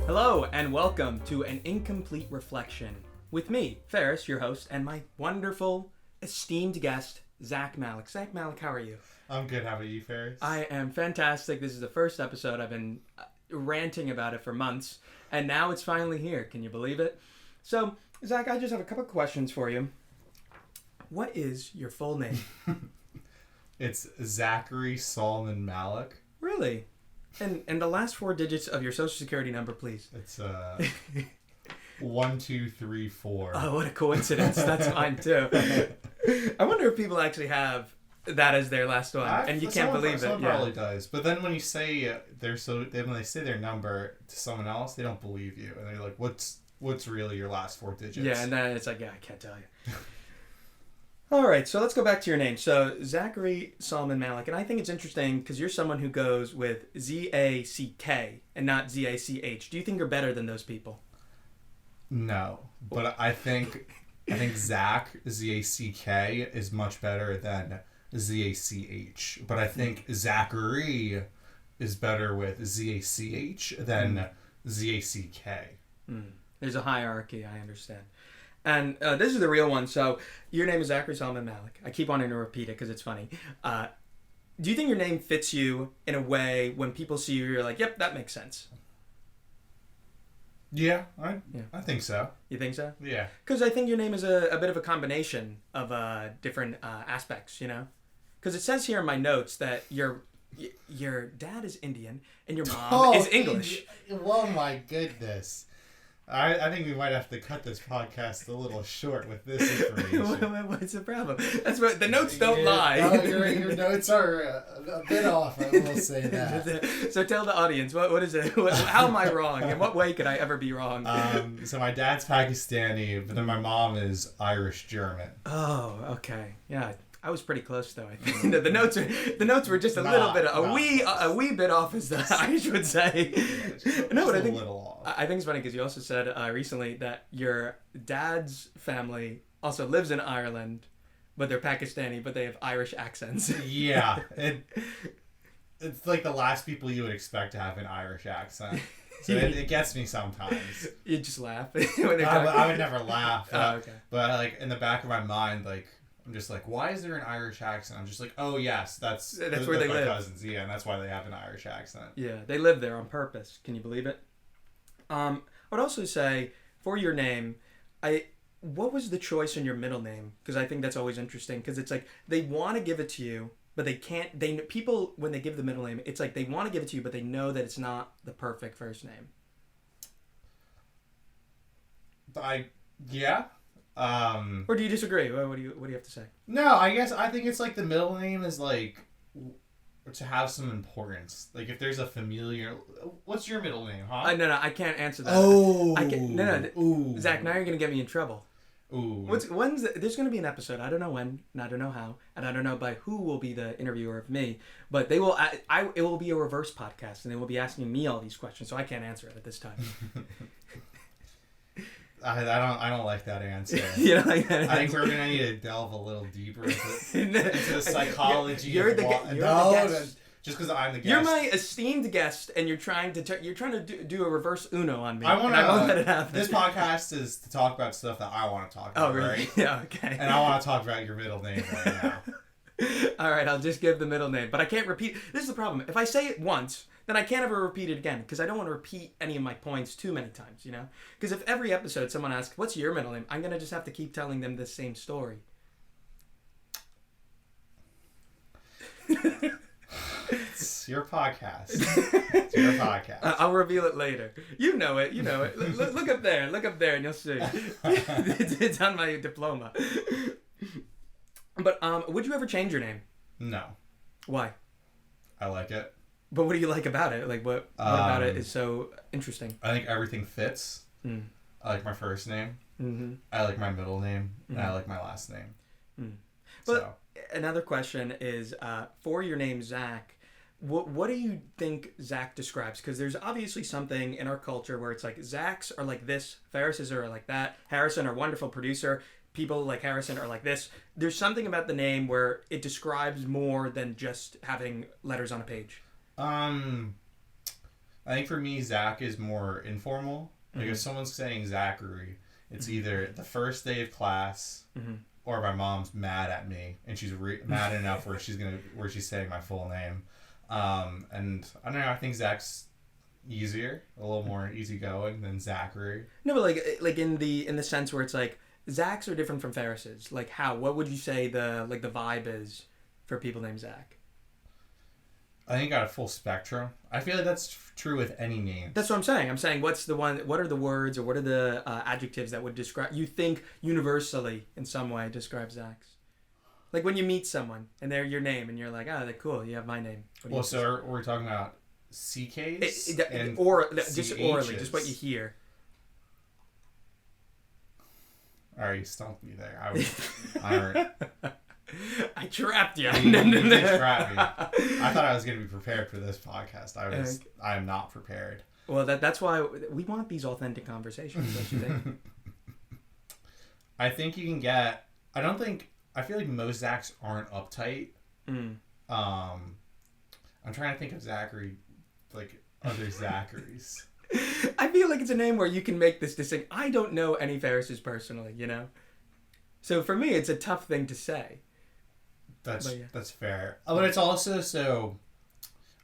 Hello and welcome to An Incomplete Reflection with me, Faris, your host, and my wonderful, esteemed guest, Zack Malik. Zack Malik, how are you? I'm good. How about you, Faris? I am fantastic. This is the first episode. I've been ranting about it for months, and now it's finally here. Can you believe it? So, Zack, I just have a couple questions for you. What is your full name? It's Zachary Solomon Malik. Really? And the last four digits of your social security number, please. It's 1234. Oh, what a coincidence. That's mine too. I wonder if people actually have that as their last one, and you can't believe it. Someone probably does. But then when you say when they say their number to someone else, they don't believe you, and they're like, "What's really your last four digits?" Yeah, and then it's like, "Yeah, I can't tell you." All right, so let's go back to your name. So Zachary Solomon Malik, and I think it's interesting because you're someone who goes with Z-A-C-K and not Z-A-C-H. Do you think you're better than those people? No, but I think Zack, Z-A-C-K, is much better than Z-A-C-H. But I think Zachary is better with Z-A-C-H than Z-A-C-K. There's a hierarchy, I understand. And this is the real one. So your name is Zachary Solomon Malik. I keep wanting to repeat it because it's funny. Do you think your name fits you in a way when people see you, you're like, yep, that makes sense? Yeah, I think so. You think so? Yeah. Because I think your name is a bit of a combination of different aspects, you know? Because it says here in my notes that your dad is Indian and your mom is English. Oh my goodness. I think we might have to cut this podcast a little short with this information. What's the problem? That's what the notes don't lie. No, your notes are a bit off. I will say that. So tell the audience what is it? How am I wrong? In what way could I ever be wrong? So my dad's Pakistani, but then my mom is Irish German. Oh, okay, yeah. I was pretty close though. I think the notes were just a little bit a wee bit off, as the Irish would say. Yeah, no, but I I think it's funny because you also said recently that your dad's family also lives in Ireland, but they're Pakistani, but they have Irish accents. Yeah, it's like the last people you would expect to have an Irish accent. So it gets me sometimes. You just laugh when I would never laugh. Oh, okay. But like in the back of my mind, like. I'm just like, why is there an Irish accent? I'm just like, oh yes, that's where they live. My cousins, yeah, and that's why they have an Irish accent. Yeah, they live there on purpose. Can you believe it? I would also say for your name, what was the choice in your middle name? Because I think that's always interesting. Because it's like they want to give it to you, but they can't. People when they give the middle name, it's like they want to give it to you, but they know that it's not the perfect first name. Yeah. Or do you disagree? What do you have to say? No, I think it's like the middle name is like to have some importance. Like if there's a familiar, what's your middle name, huh? No, I can't answer that. Oh, no, Zach, now you're gonna get me in trouble. Ooh. There's gonna be an episode. I don't know when, and I don't know how, and I don't know by who will be the interviewer of me. But they will. It will be a reverse podcast, and they will be asking me all these questions, so I can't answer it at this time. I don't like that answer. You don't like that answer? I think we're gonna need to delve a little deeper into the psychology. You're the guest. Just because I'm the guest. You're my esteemed guest, and you're trying to do a reverse Uno on me. I won't let it happen. This podcast is to talk about stuff that I want to talk about. Oh, really? Right? Yeah. Okay. And I want to talk about your middle name right now. All right, I'll just give the middle name, but I can't repeat. This is the problem. If I say it once, then I can't ever repeat it again because I don't want to repeat any of my points too many times, you know? Because if every episode someone asks, what's your middle name? I'm going to just have to keep telling them the same story. It's your podcast. It's your podcast. I'll reveal it later. You know it. Look up there. Look up there and you'll see. It's on my diploma. But would you ever change your name? No. Why? I like it. But what do you like about it? Like, what about it is so interesting? I think everything fits. I like my first name. Mm-hmm. I like my middle name. And I like my last name. But another question is, for your name, Zack, what do you think Zack describes? Because there's obviously something in our culture where it's like, Zacks are like this, Farises are like that, Harrison, our wonderful producer, people like Harrison are like this. There's something about the name where it describes more than just having letters on a page. I I think for me, Zack is more informal. Like if someone's saying Zachary, it's either the first day of class, or my mom's mad at me and she's mad enough where she's saying my full name. And I don't know. I think Zach's easier, a little more easygoing than Zachary. No, but like in the sense where it's like Zacks are different from Faris's. Like how? What would you say the vibe is for people named Zack? I think got a full spectrum. I feel like that's true with any name. That's what I'm saying. I'm saying what are the words or what are the adjectives that would describe, you think universally in some way describe Zacks? Like when you meet someone and they're your name and you're like, oh, they're cool, you have my name. Well, so we're talking about CKs or CHs. just orally, just what you hear. All right, you stumped me there. I trapped you. You did trap me. I thought I was going to be prepared for this podcast. I am not prepared. Well, that's why we want these authentic conversations, don't you think? I think you can get... I feel like most Zacks aren't uptight. I'm trying to think of Zachary, like other Zacharys. I feel like it's a name where you can make this distinction. I don't know any Farises personally, you know? So for me, it's a tough thing to say. That's fair. But it's also so...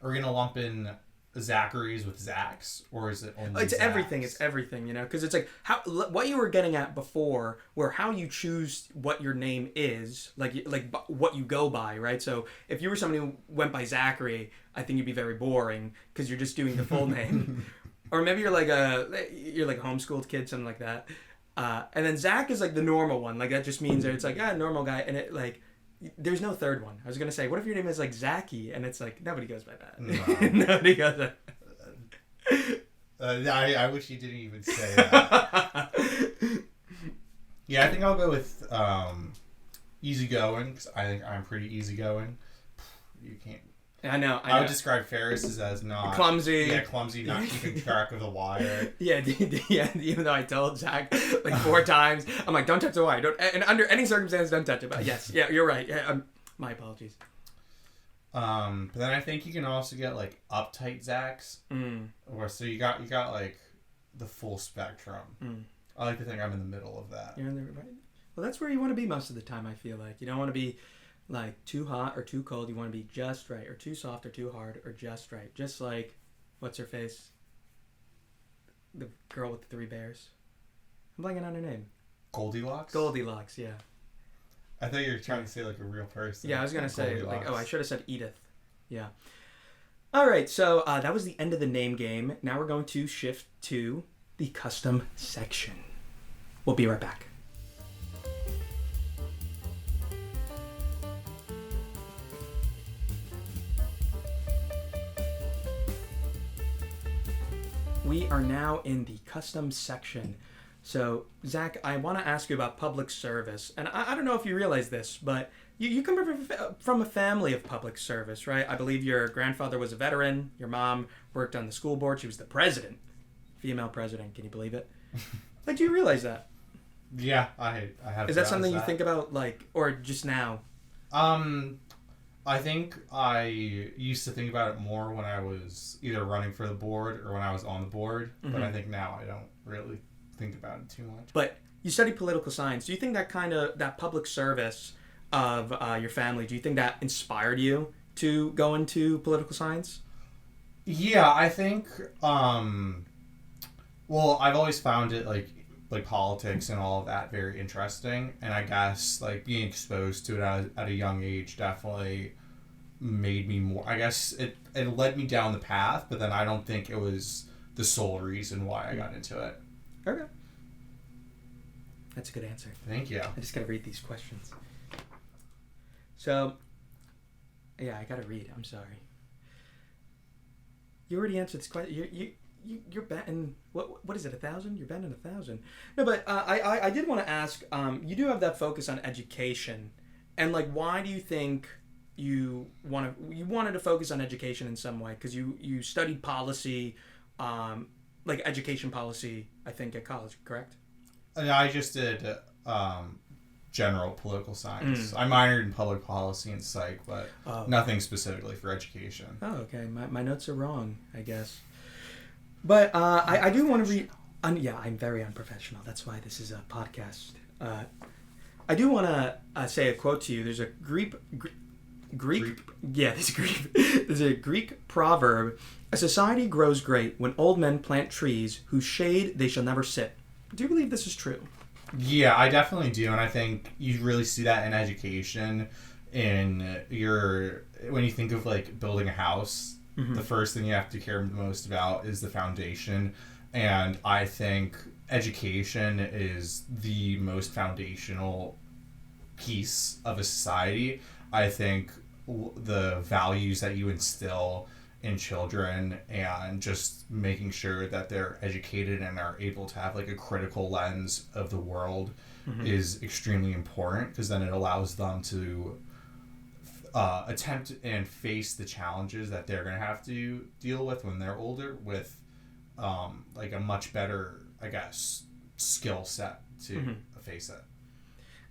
Are we going to lump in Zacharys with Zacks? Or is it only It's Zacks? everything. It's everything, you know? Because it's like what you were getting at before, where how you choose what your name is, like what you go by, right? So if you were somebody who went by Zachary, I think you'd be very boring because you're just doing the full name. Or maybe you're like a homeschooled kid, something like that. And then Zack is like the normal one. Like that just means that it's like, normal guy. And it like, there's no third one. I was going to say, what if your name is like Zacky? And it's like, nobody goes by that. No. Nobody goes by that. I wish you didn't even say that. Yeah, I think I'll go with easygoing, because I think I'm pretty easygoing. You can't... I know. I would describe Faris as not... Clumsy. Yeah, clumsy, not keeping track of the wire. Yeah, even though I told Zack like 4 times, I'm like, don't touch the wire. Don't, and under any circumstance, don't touch it. But yes, yeah, you're right. Yeah, my apologies. But then I think you can also get like uptight Zacks. Or so you got like the full spectrum. I like to think I'm in the middle of that. You're in the right. Well, that's where you want to be most of the time. I feel like you don't want to be like too hot or too cold. You want to be just right, or too soft or too hard, or just right. Just like, what's her face? The girl with the 3 bears. I'm blanking on her name. Goldilocks? Goldilocks, yeah. I thought you were trying to say like a real person. Yeah, I was going to say, like, I should have said Edith. Yeah. All right, so that was the end of the name game. Now we're going to shift to the custom section. We'll be right back. We are now in the custom section. So, Zack, I want to ask you about public service. And I don't know if you realize this, but you come from a family of public service, right? I believe your grandfather was a veteran. Your mom worked on the school board. She was the president. Female president. Can you believe it? Like, do you realize that? Yeah, I have. Is that something you think about, like, or just now? I think I used to think about it more when I was either running for the board or when I was on the board. But I think now I don't really think about it too much. But you study political science. Do you think that public service of your family, do you think that inspired you to go into political science? Yeah, I think, well, I've always found it like politics and all of that very interesting, and I guess like being exposed to it at a young age definitely made me more, I guess it led me down the path, but then I don't think it was the sole reason why I got into it. Okay. That's a good answer. Thank you. I just gotta read these questions. So, yeah, I gotta read. I'm sorry. You already answered this question. You're betting, what is it, 1,000? You're betting 1,000. No, but I did want to ask, you do have that focus on education, and like, why do you think you wanted to focus on education in some way? Because you studied policy, like education policy, I think, at college, correct? I just did general political science. I minored in public policy and psych, but nothing specifically for education. Oh, okay. My notes are wrong, I guess. But I do want to read. Yeah, I'm very unprofessional. That's why this is a podcast. I do want to say a quote to you. There's a Greek. Yeah, there's a Greek proverb. A society grows great when old men plant trees whose shade they shall never sit. Do you believe this is true? Yeah, I definitely do, and I think you really see that in education. When you think of like building a house, the first thing you have to care most about is the foundation, and I think education is the most foundational piece of a society. I think the values that you instill in children and just making sure that they're educated and are able to have like a critical lens of the world is extremely important, because then it allows them to attempt and face the challenges that they're going to have to deal with when they're older with like a much better, I guess, skill set to face it.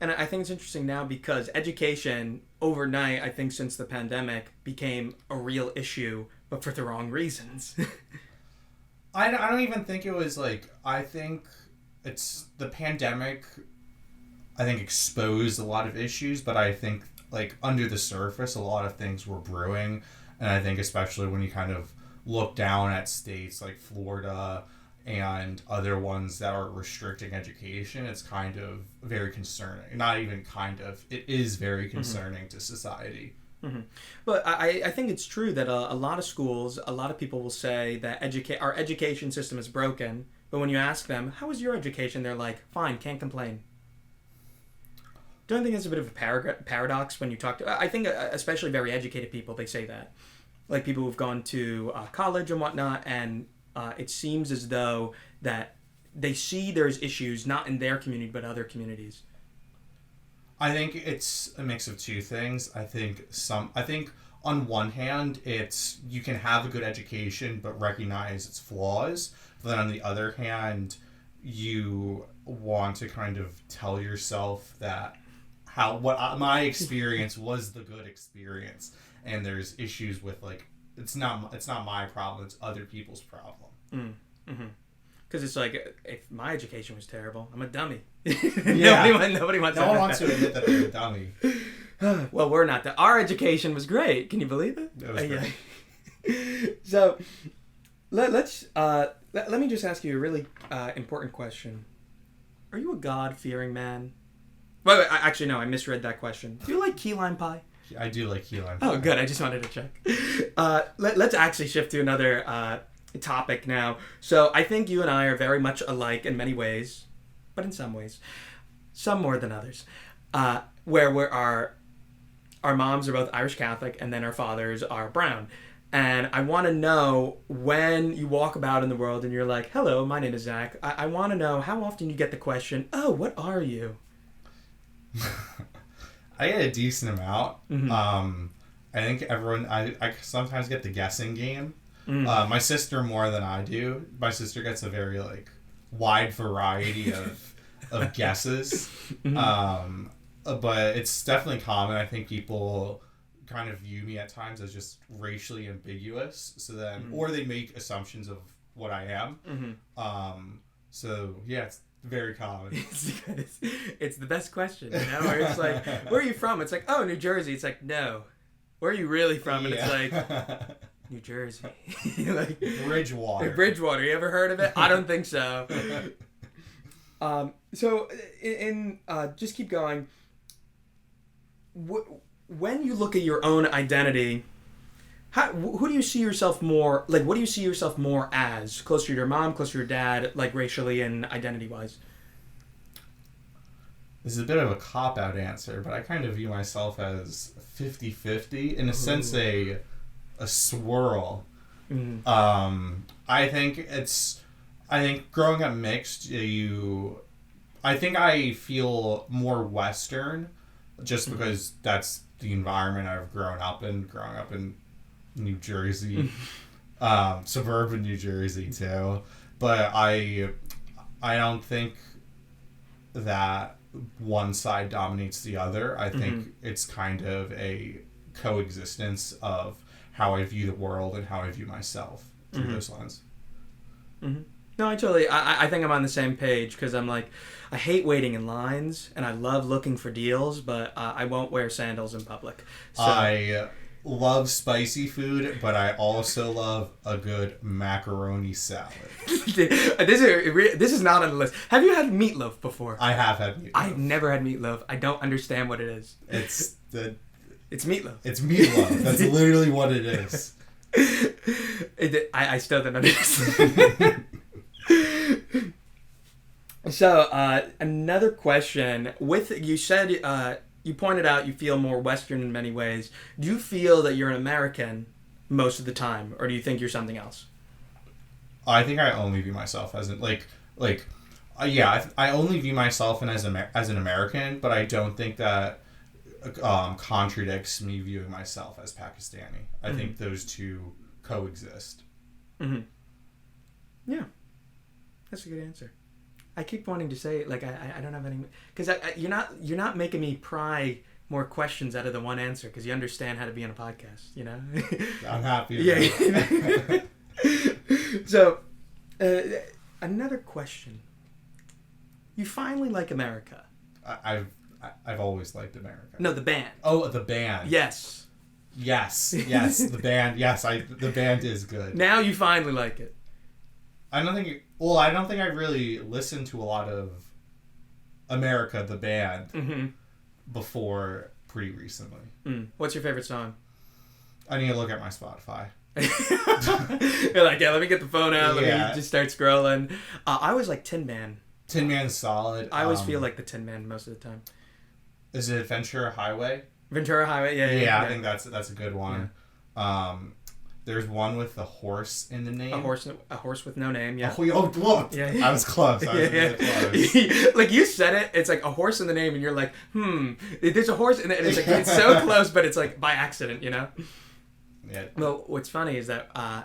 And I think it's interesting now because education overnight, I think since the pandemic, became a real issue, but for the wrong reasons. I don't even think it was like, I think it's the pandemic, I think exposed a lot of issues, but I think like under the surface, a lot of things were brewing. And I think especially when you kind of look down at states like Florida and other ones that are restricting education, it's kind of very concerning. Not even kind of, it is very concerning to society. But I think it's true that a lot of schools, a lot of people will say that our education system is broken. But when you ask them, how was your education? They're like, fine, can't complain. Don't you think it's a bit of a paradox when you talk to... I think especially very educated people, they say that. Like people who've gone to college and whatnot, and it seems as though that they see there's issues not in their community but other communities. I think it's a mix of two things. I think on one hand, it's you can have a good education but recognize its flaws. But then on the other hand, you want to kind of tell yourself that my experience was the good experience, and there's issues with like it's not my problem, it's other people's problem. Because it's like, if my education was terrible, I'm a dummy. Yeah. Nobody wants to admit that they're a dummy. Well, we're not. Our education was great. Can you believe it? That was great. Yeah. So let me just ask you a really important question. Are you a God-fearing man? Wait, actually, no, I misread that question. Do you like key lime pie? I do like key lime pie. Oh, good. I just wanted to check. Let's actually shift to another topic now. So I think you and I are very much alike in many ways, but in some ways, some more than others. Where our moms are both Irish Catholic, and then our fathers are brown. And I want to know, when you walk about in the world and you're like, hello, my name is Zack, I want to know how often you get the question, oh, what are you? I get a decent amount. I think everyone, I sometimes get the guessing game. My sister more than I do. My sister gets a very like wide variety of guesses. But it's definitely common. I think people kind of view me at times as just racially ambiguous. So then, or they make assumptions of what I am. So yeah, it's very common. It's the best question, you know? Where it's like, where are you from? It's like, oh, New Jersey. It's like, no. Where are you really from? And it's like, New Jersey. Like Bridgewater. You ever heard of it? I don't think so. So, just keep going. When you look at your own identity, who do you see yourself more, like, what do you see yourself more as? Closer to your mom, closer to your dad, like, racially and identity-wise? This is a bit of a cop-out answer, but I kind of view myself as 50-50, in a sense a swirl. I think growing up mixed, I think I feel more Western, just because that's the environment I've grown up in New Jersey, suburban New Jersey too. But I don't think that one side dominates the other. I think it's kind of a coexistence of how I view the world and how I view myself through those lens. Mm-hmm. No, I think I'm on the same page because I'm like, I hate waiting in lines and I love looking for deals, but I won't wear sandals in public. So. I love spicy food, but I also love a good macaroni salad. This is not on the list. Have you had meatloaf before? I have had meatloaf. I've never had meatloaf. I don't understand what it is. It's meatloaf. It's meatloaf. That's literally what it is. I still don't understand. So, another question. You said you pointed out you feel more Western in many ways. Do you feel that you're an American most of the time, or do you think you're something else? I think I only view myself as I only view myself as an American, but I don't think that contradicts me viewing myself as Pakistani. I think those two coexist. Mm-hmm. Yeah, that's a good answer. I keep wanting to say like I don't have any because you're not making me pry more questions out of the one answer because you understand how to be on a podcast, you know. I'm happy. Yeah. So, another question. You finally like America. I've always liked America. No, the band. Oh, the band. Yes. Yes. The band. Yes, the band is good. Now you finally like it. I don't think I really listened to a lot of America, the band, before pretty recently. What's your favorite song? I need to look at my Spotify. You're like, yeah, let me get the phone out. Let me just start scrolling. I was like Tin Man. Tin Man's solid. I always feel like the Tin Man most of the time. Is it Ventura Highway? Ventura Highway, yeah. I think that's a good one. Yeah. There's one with a horse in the name. A horse with no name, yeah. Oh, look! Yeah. I was close. I was really close. Like, you said it, it's like a horse in the name, and you're like, there's a horse, and it's like, it's so close, but it's like by accident, you know? Yeah. Well, what's funny is that, I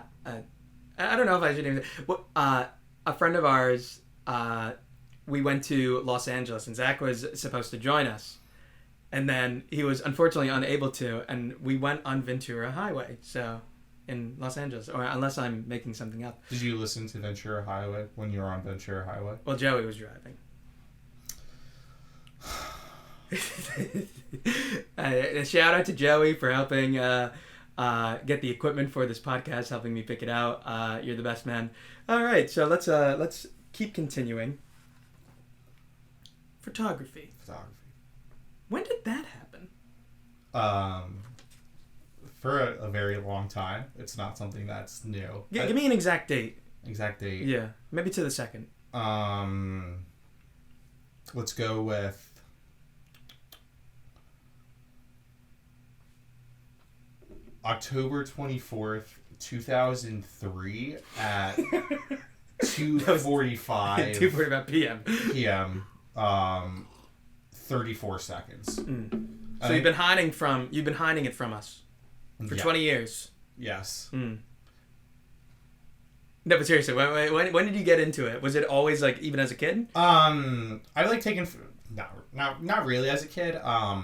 don't know if I should even say, a friend of ours, we went to Los Angeles, and Zack was supposed to join us. And then he was unfortunately unable to, and we went on Ventura Highway, so... in Los Angeles, or unless I'm making something up. Did you listen to Ventura Highway when you were on Ventura Highway? Well, Joey was driving. A shout out to Joey for helping get the equipment for this podcast, helping me pick it out. You're the best man. All right, so let's keep continuing. Photography. When did that happen? For a very long time. It's not something that's new. Yeah, give me an exact date. Exact date? Yeah, maybe to the second. Let's go with October 24th, 2003 at 2:45 2:45 p.m. p.m. 34 seconds. So you've been hiding it from us. For 20 years. Yes. No, but seriously, when did you get into it? Was it always like even as a kid? I like taking not really as a kid. A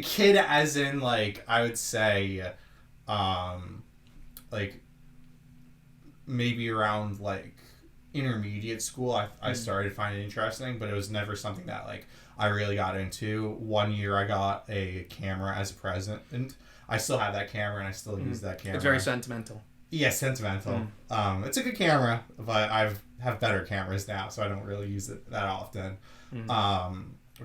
kid as in like I would say, like maybe around like intermediate school. I started finding it interesting, but it was never something that like I really got into. One year I got a camera as a present, and I still have that camera, and I still use that camera. It's very sentimental. Yeah, sentimental. It's a good camera, but I have better cameras now, so I don't really use it that often.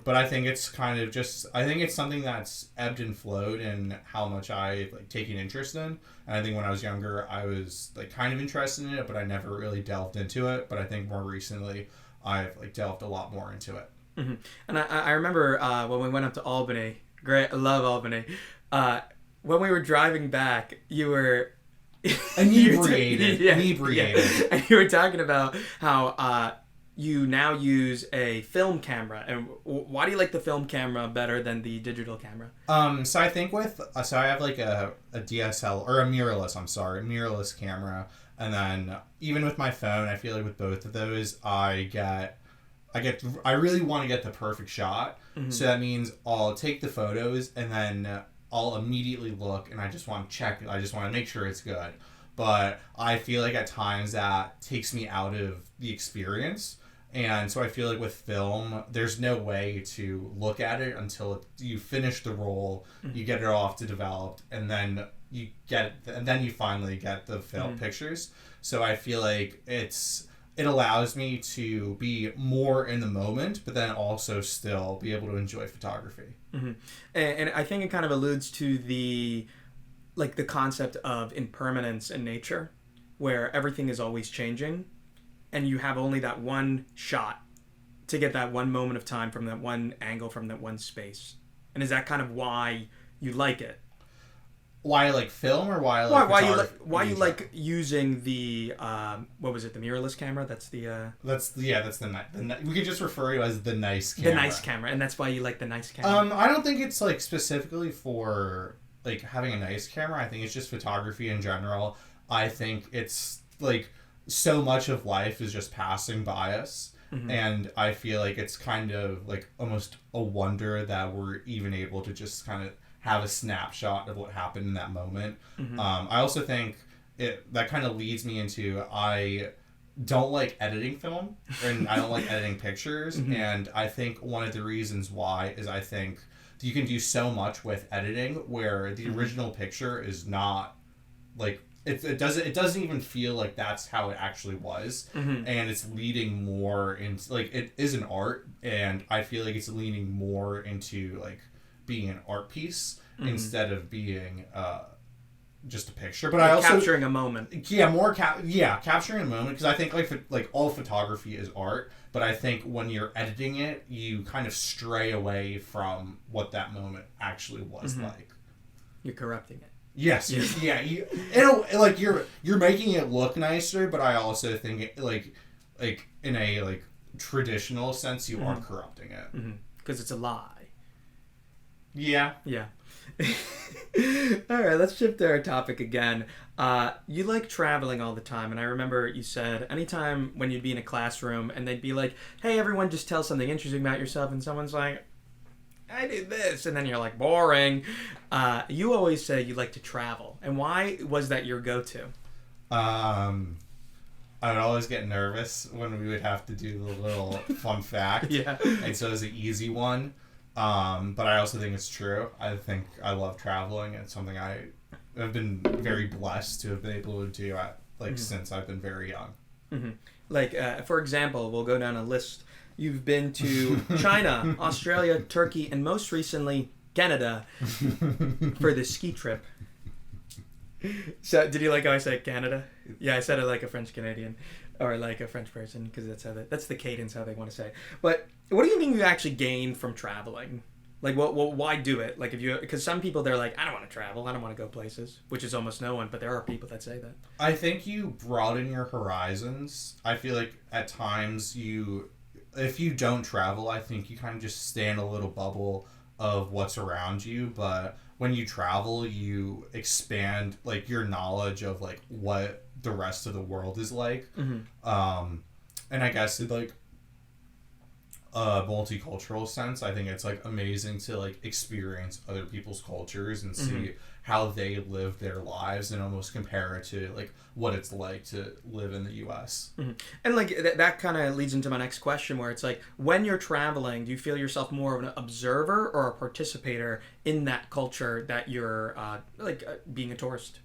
But I think it's kind of just, I think it's something that's ebbed and flowed in how much I like take an interest in. And I think when I was younger, I was like kind of interested in it, but I never really delved into it. But I think more recently, I've like delved a lot more into it. Mm-hmm. And I remember when we went up to Albany. Great, I love Albany. When we were driving back, you were inebriated. Yeah. And you were talking about how you now use a film camera, and why do you like the film camera better than the digital camera? So I think so I have like a DSL or a mirrorless camera, and then even with my phone, I feel like with both of those, I really want to get the perfect shot. Mm-hmm. So that means I'll take the photos and then I'll immediately look, and I just want to check. I just want to make sure it's good. but I feel like at times that takes me out of the experience. And so I feel like with film, there's no way to look at it until you finish the roll, you get it off to developed, and then you finally get the film pictures. So I feel like it allows me to be more in the moment, but then also still be able to enjoy photography. Mm-hmm. And I think it kind of alludes to the concept of impermanence in nature, where everything is always changing. And you have only that one shot to get that one moment of time from that one angle, from that one space. And is that kind of why you like it? Why I like film, or why I like photography? Why you like using the what was it? The mirrorless camera. That's the we could just refer to it as the nice camera. The nice camera, and that's why you like the nice camera. I don't think it's like specifically for like having a nice camera. I think it's just photography in general. I think it's like, so much of life is just passing by us, and I feel like it's kind of like almost a wonder that we're even able to just kind of have a snapshot of what happened in that moment. I also think that kind of leads me into, I don't like editing film, and I don't like editing pictures, and I think one of the reasons why is I think you can do so much with editing where the original picture is not like, it doesn't even feel like that's how it actually was, and it's leading more into, like, it is an art, and I feel like it's leaning more into like being an art piece instead of being just a picture. But I also capturing a moment. Capturing a moment, because I think like all photography is art, but I think when you're editing it, you kind of stray away from what that moment actually was like. You're corrupting it. Yes, you're making it look nicer, but I also think like in a like traditional sense, you are corrupting it because it's a lie. Yeah. All right, let's shift to our topic again. You like traveling all the time, and I remember you said anytime when you'd be in a classroom and they'd be like, "Hey, everyone, just tell something interesting about yourself," and someone's like, "I did this," and then you're like, boring. You always say you like to travel, and why was that your go-to? I would always get nervous when we would have to do the little fun fact. Yeah. And so it was an easy one. But I also think it's true. I think I love traveling. It's something I have been very blessed to have been able to do since I've been very young. Like, for example, we'll go down a list. You've been to China, Australia, Turkey, and most recently, Canada for the ski trip. So, did you like how I said Canada? Yeah, I said it like a French Canadian, or like a French person, because that's the cadence how they want to say it. But what do you think you actually gain from traveling? Like, why do it? Like, because some people, they're like, I don't want to travel, I don't want to go places, which is almost no one, but there are people that say that. I think you broaden your horizons. I feel like at times if you don't travel, I think you kind of just stay in a little bubble of what's around you, but when you travel, you expand like your knowledge of like what the rest of the world is like. And I guess it like a multicultural sense, I think it's like amazing to like experience other people's cultures and see how they live their lives and almost compare it to like what it's like to live in the US. And like that kind of leads into my next question, where it's like, when you're traveling, do you feel yourself more of an observer or a participator in that culture that you're being a tourist?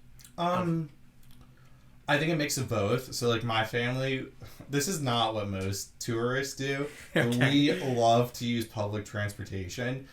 I think a mix of both. So like my family, this is not what most tourists do. Okay. We love to use public transportation.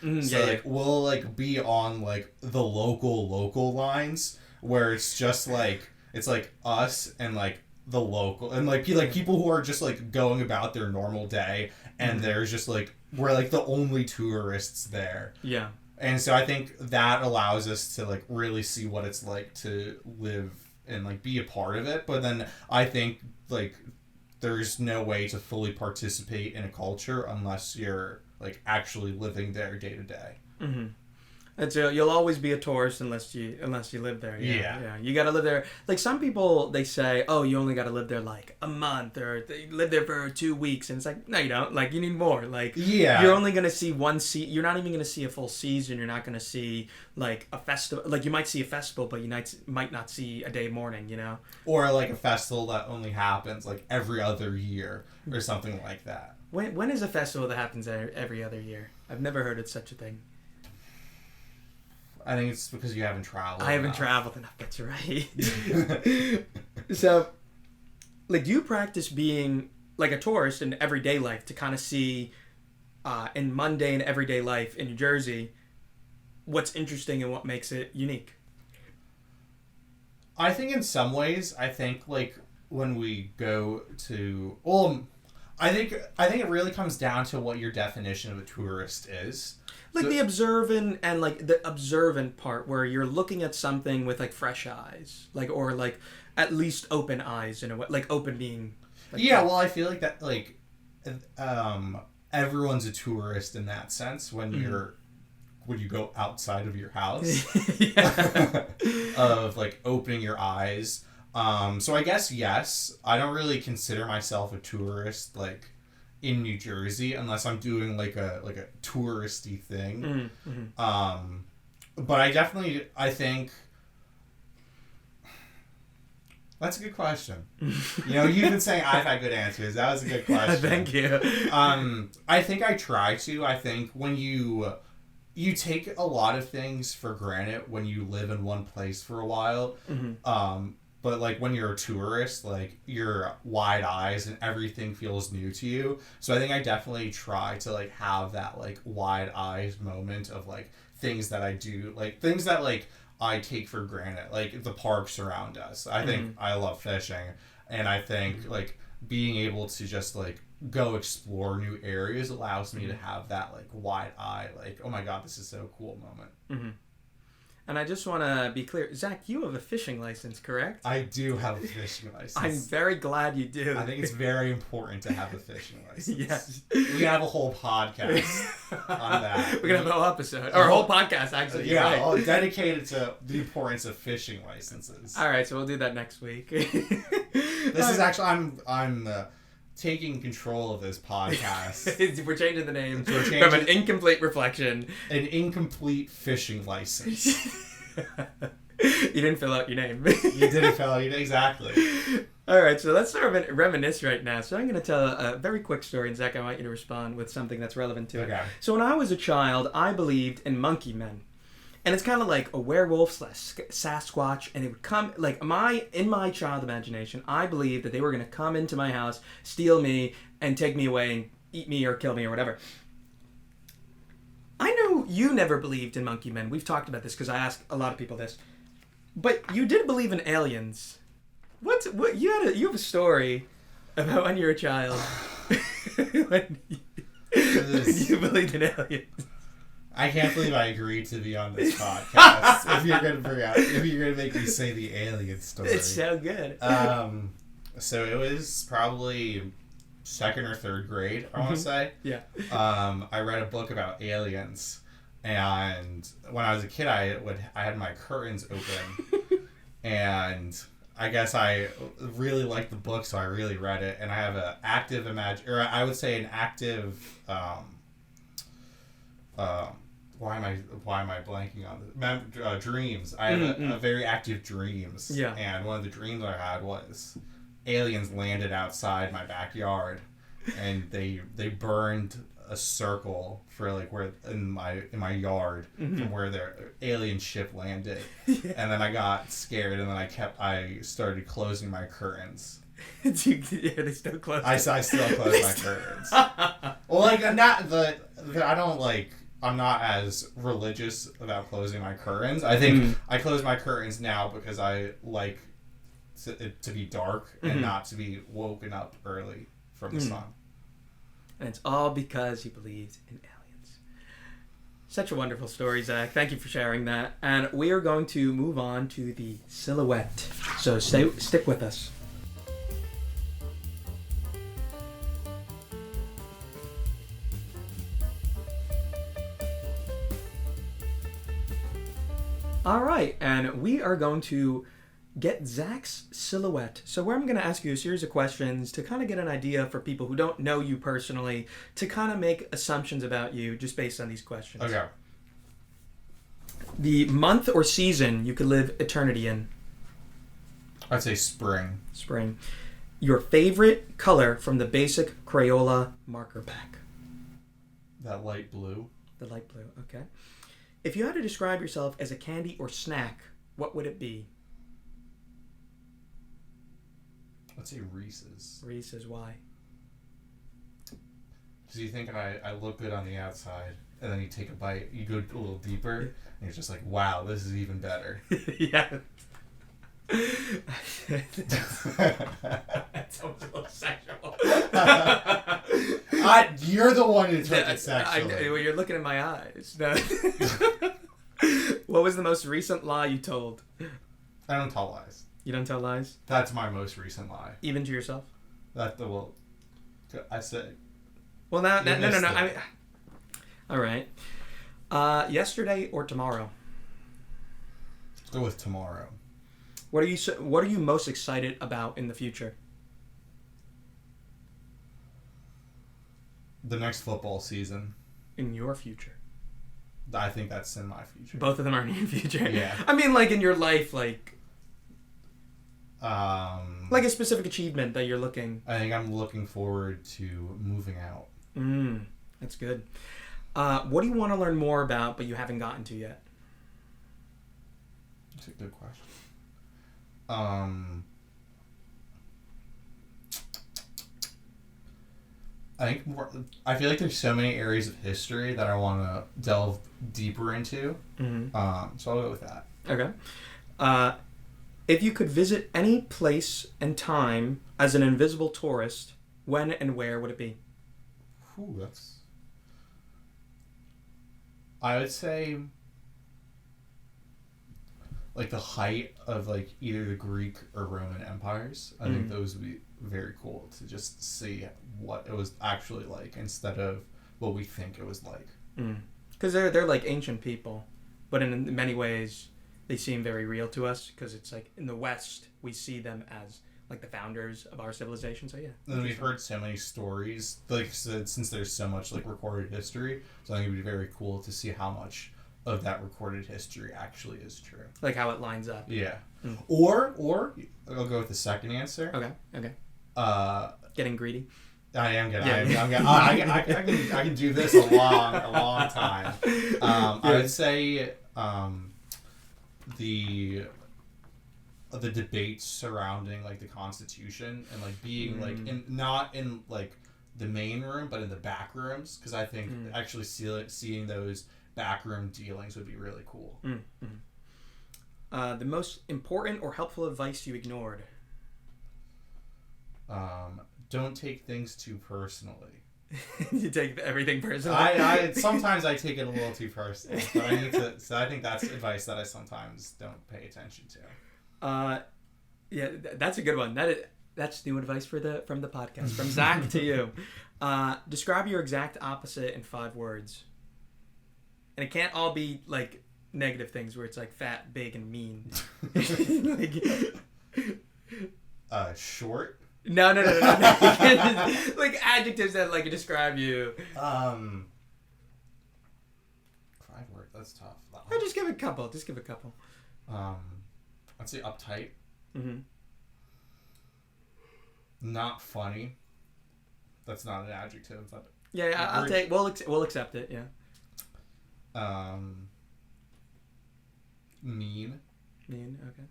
We'll like be on like the local lines where it's just like, it's like us and like the local and like people who are just like going about their normal day, and there's just like, we're like the only tourists there. Yeah. And so I think that allows us to like really see what it's like to live and like be a part of it. But then I think like there's no way to fully participate in a culture unless you're like actually living there day to day. You'll always be a tourist unless you live there. Yeah. You got to live there. Like some people, they say, oh, you only got to live there like a month or they live there for 2 weeks, and it's like, no, you don't. Like you need more. Like you're only gonna see one You're not even gonna see a full season. You're not gonna see like a festival. Like you might see a festival, but you might not see a day of mourning. You know. Or like a festival that only happens like every other year or something like that. When is a festival that happens every other year? I've never heard of such a thing. I think it's because you haven't traveled. I haven't traveled enough. That's right. So, like, do you practice being like a tourist in everyday life to kind of see, in mundane everyday life in New Jersey, what's interesting and what makes it unique? I think in some ways, like when we go to, I think it really comes down to what your definition of a tourist is. Like the observant and like the observant part where you're looking at something with like fresh eyes, like or like at least open eyes in a way, like open being. Like well, I feel like that like, everyone's a tourist in that sense when you go outside of your house, of like opening your eyes. So I guess yes, I don't really consider myself a tourist like in New Jersey unless I'm doing like a touristy thing. But I think that's a good question. You've been saying I've had good answers. That was a good question. Thank you. I think I try to. I think when you take a lot of things for granted when you live in one place for a while. But, like, when you're a tourist, like, you're wide eyes and everything feels new to you. So I think I definitely try to, like, have that, like, wide eyes moment of, like, things that I do. Like, things that, like, I take for granted. Like, the parks around us. I think I love fishing. And I think, like, being able to just, like, go explore new areas allows me to have that, like, wide eye. Like, oh, my God, this is so cool moment. And I just want to be clear, Zach, you have a fishing license, correct? I do have a fishing license. I'm very glad you do. I think it's very important to have a fishing license. Yes. We can have a whole podcast on that. We're going to have a whole episode. Or a whole podcast, actually. Yeah, right. all dedicated to the importance of fishing licenses. All right, so we'll do that next week. This is actually, I'm taking control of this podcast. We're changing the name from an incomplete reflection. An incomplete fishing license. You didn't fill out your name. You didn't fill out your name, exactly. All right, so let's start reminisce right now. So I'm going to tell a very quick story, and Zach, I want you to respond with something that's relevant to it. Okay. So when I was a child, I believed in monkey men. And it's kind of like a werewolf / Sasquatch, and it would come, like, in my child imagination, I believed that they were going to come into my house, steal me, and take me away and eat me or kill me or whatever. I know you never believed in monkey men. We've talked about this because I asked a lot of people this. But you did believe in aliens. What you have a story about when you were a child when you believed in aliens. I can't believe I agreed to be on this podcast. if you're gonna make me say the alien story, it's so good. So it was probably 2nd or 3rd grade, I want to say. Yeah. I read a book about aliens, and when I was a kid, I had my curtains open, and I guess I really liked the book, so I really read it, and I have an active why am I blanking on this? Dreams. I have a very active dreams. Yeah. And one of the dreams I had was aliens landed outside my backyard, and they burned a circle for like where in my yard from where their alien ship landed. Yeah. And then I got scared, and then I started closing my curtains. Yeah, they still close. I still close my curtains. Well, like I'm not as religious about closing my curtains. I think I close my curtains now because I like it to be dark and not to be woken up early from the sun. And it's all because you believed in aliens. Such a wonderful story, Zach. Thank you for sharing that. And we are going to move on to the silhouette. So stick with us. All right, and we are going to get Zack's silhouette. So where I'm going to ask you a series of questions to kind of get an idea for people who don't know you personally, to kind of make assumptions about you just based on these questions. Okay. The month or season you could live eternity in. I'd say spring. Spring. Your favorite color from the basic Crayola marker pack. That light blue. The light blue, okay. If you had to describe yourself as a candy or snack, what would it be? I'd say Reese's. Reese's, why? Because you think I look good on the outside, and then you take a bite, you go a little deeper, and you're just like, wow, this is even better. Yeah. That sounds a little sexual. You're the one who took it sexually. Well, you're looking in my eyes. No. What was the most recent lie you told? I don't tell lies. You don't tell lies? That's my most recent lie. Even to yourself? I said. Well, no. I mean, all right. Yesterday or tomorrow? Let's go with tomorrow. What are you most excited about in the future? The next football season. In your future? I think that's in my future. Both of them are in your future. Yeah. I mean, like in your life, like a specific achievement that you're looking. I think I'm looking forward to moving out. That's good. What do you want to learn more about, but you haven't gotten to yet? That's a good question. I feel like there's so many areas of history that I want to delve deeper into. Mm-hmm. So I'll go with that. Okay. If you could visit any place and time as an invisible tourist, when and where would it be? I would say like the height of like either the Greek or Roman empires. I think those would be very cool to just see what it was actually like instead of what we think it was like. Because they're like ancient people, but in many ways they seem very real to us because it's like in the West we see them as like the founders of our civilization. So yeah. And we've heard so many stories, like since there's so much like recorded history, so I think it would be very cool to see how much of that recorded history actually is true. Like how it lines up. Yeah. Or I'll go with the second answer. Okay. Getting greedy. I am getting. Yeah. I can do this a long time. I would say the debates surrounding like the Constitution and like being like not in like the main room but in the back rooms, because I think actually seeing those backroom dealings would be really cool. The most important or helpful advice you ignored? Don't take things too personally. You take everything personally? I sometimes I take it a little too personal, but I need to. So I think that's advice that I sometimes don't pay attention to. Yeah, that's a good one. That's new advice from the podcast. From Zack to you. Describe your exact opposite in 5 words. And it can't all be like negative things where it's like fat, big, and mean. Short. No. Like adjectives that like describe you. 5 words. That's tough. Or just give a couple. I'd say uptight. Mm-hmm. Not funny. That's not an adjective. But yeah, I'll take. We'll accept it. Yeah. Mean. Okay.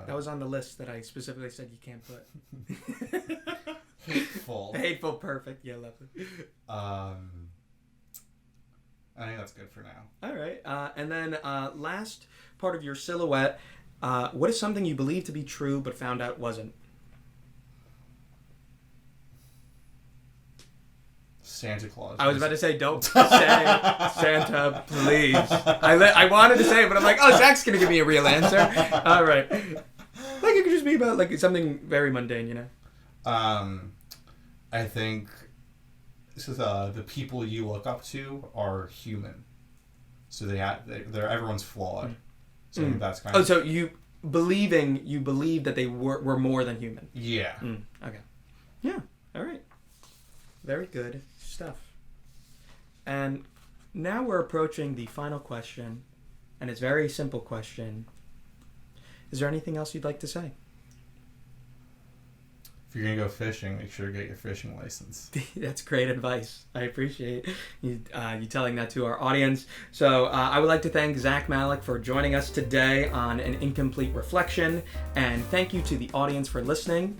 That was on the list that I specifically said you can't put. Hateful. Hateful, perfect. Yeah, lovely. I think that's good for now. All right. And then last part of your silhouette, what is something you believe to be true but found out wasn't? Santa Claus. I was about to say, don't say Santa, please. I wanted to say it, but I'm like, oh, Zach's going to give me a real answer. All right. Like, it could just be about, like, something very mundane, you know? I think the people you look up to are human. So they're everyone's flawed. So that's kind Oh, of... so you believe that they were more than human. Yeah. Okay. Yeah. All right. Very good stuff. And now we're approaching the final question, and it's a very simple question. Is there anything else you'd like to say? If you're going to go fishing, make sure to get your fishing license. That's great advice. I appreciate you telling that to our audience. So I would like to thank Zack Malik for joining us today on An Incomplete Reflection. And thank you to the audience for listening.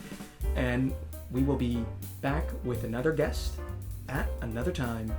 And we will be back with another guest at another time.